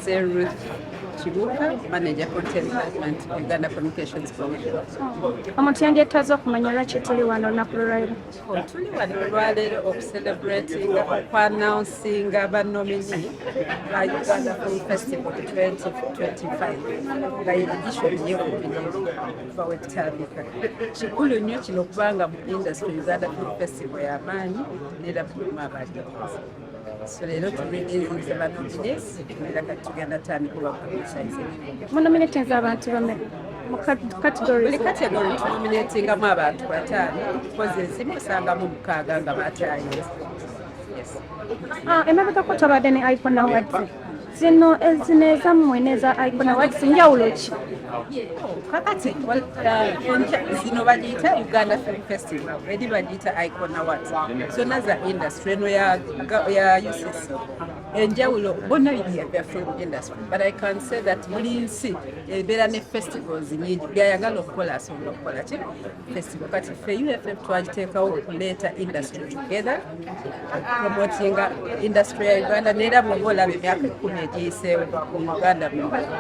say Ruth Chibuka, Manager Content Management, Uganda Communications Commission. Omuntu yandyetaaza okumanya lwaki tuli wano olunaku lwaleero? Tuli wano olwaleero okucelebratinga okwannouncinga bannomini ba Uganda Film Festival 2025 nga edition yeekubiri kuva we tutandika. Kikulu nnyo kino kubanga mu industry Uganda Film Festival y'amaanyi neera mulimu abaalimuzi. So leero tuliniizinze bannominees era kati tugenda tandika okubapublicize. Munominatinze abantu bameka mu categories? Buli category tunominatingamu abantu 5 kozi ezimu osangamu 6 nga bataayize. Yes. Emabegako twabadde ne Icon Awards. Zino ezammwe n'eza Icon Awards njawulo ki? Kakati zino bagiyita Uganda Film Festival, edi bagiyita Icon Awards. So naza industry eno ya UCC. Enjawulo bonna bya film industry, but I can say that buli nsi ebeera ne festivals nyingi byayagala okukola asobola okukola ki festival. Kati ffe UFF twagiteekawo okuleeta industry together, promotinga industry ya Uganda neera bw'oba olaba emyaka 10 egiyiseewo mu Uganda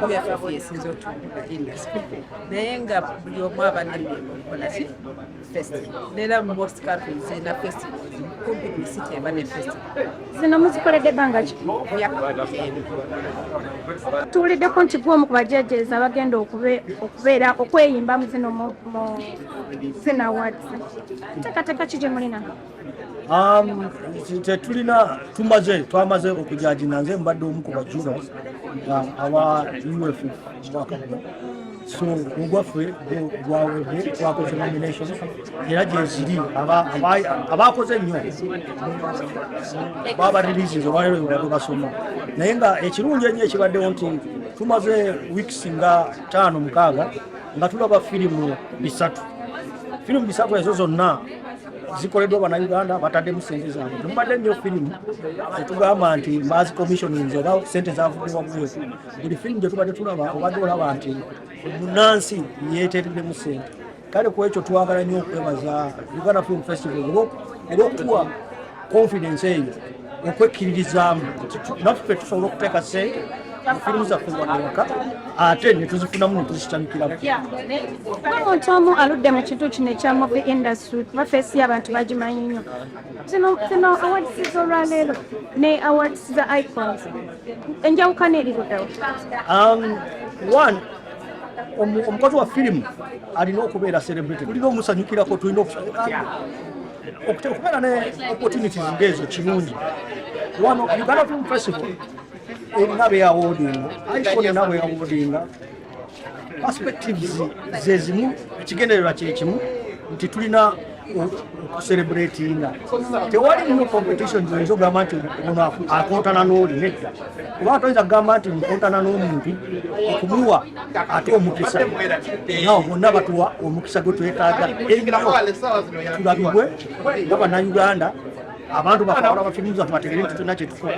UFF yesinza otumbula industry naye nga buli omu aba n'emirimu okukola ki festival. Neera mu most countries zirina festivals kumpi buli city eba ne festival. Zino muzikoledde ebbanga ki? Tuwuliddeko nti gwe omu ku bajjajjezi abagenda okubeera okweyimbamu zino mu zino awards. Nteekateeka ki gye mulina? Tetulina twamaze okujajinga nze mbadde omu ku bajurors aba UFF mwaka guno. So ogwaffe gwawedde twakoze nominations era gyeziri abakoze nnyo baba releases olwaleero bebadde basoma naye nga ekirungi ennyo ekibaddewo nti tumaze weeks nga 5-6 nga tulaba firimu 3. Firimu 3 ezo zonna zikoleddwa bannayuganda bataddemu ssente zaabwe. Tubadde nnyo firimu tetugamba nti maazi commissionings oba ssente zavuddewa bwefu. Buli firimu gye tubadde tulaba obadde olaba nti munnansi yeeteereddemu ssente. Kale ku ekyo twagala nnyo okwebaza Uganda Film Festival era okutuwa confidence eyo okwekkiririzaamu naffe tusobola okuteeka ssente firimu zaffe waka ate ne tuzifunamu ne tuzitamikiramu. Omuntu omu aludde mu kintu kino ekya movie industry kuba feesi y'abantu bagimanyi nnyo. Zino awards z'olwaleero ne awards za Icons enjawukana eriruddawo? One, omukozi wa firimu alina okubeera celebrity. Tulina omusanyukirako, tulina okubeera ne opportunities ng'ezo kirungi. Wano Uganda Film Festival erina beawardinga, Icon erina beawardinga. Perspectives ze zimu, ekigendererwa kye kimu nti tulina okucelebratinga. Tewali nnyo competition zoyinza okugamba nti ono akontana n'oli nedda. Kuba toyinza kugamba nti nkontana n'omuntu okumuwa ate omukisa. Nawo bonna batuwa omukisa gwe twetaaga ennyo tulabibwe nga bannayuganda abantu bakola bafirimu zaffe bategere nti tulina kye tukola.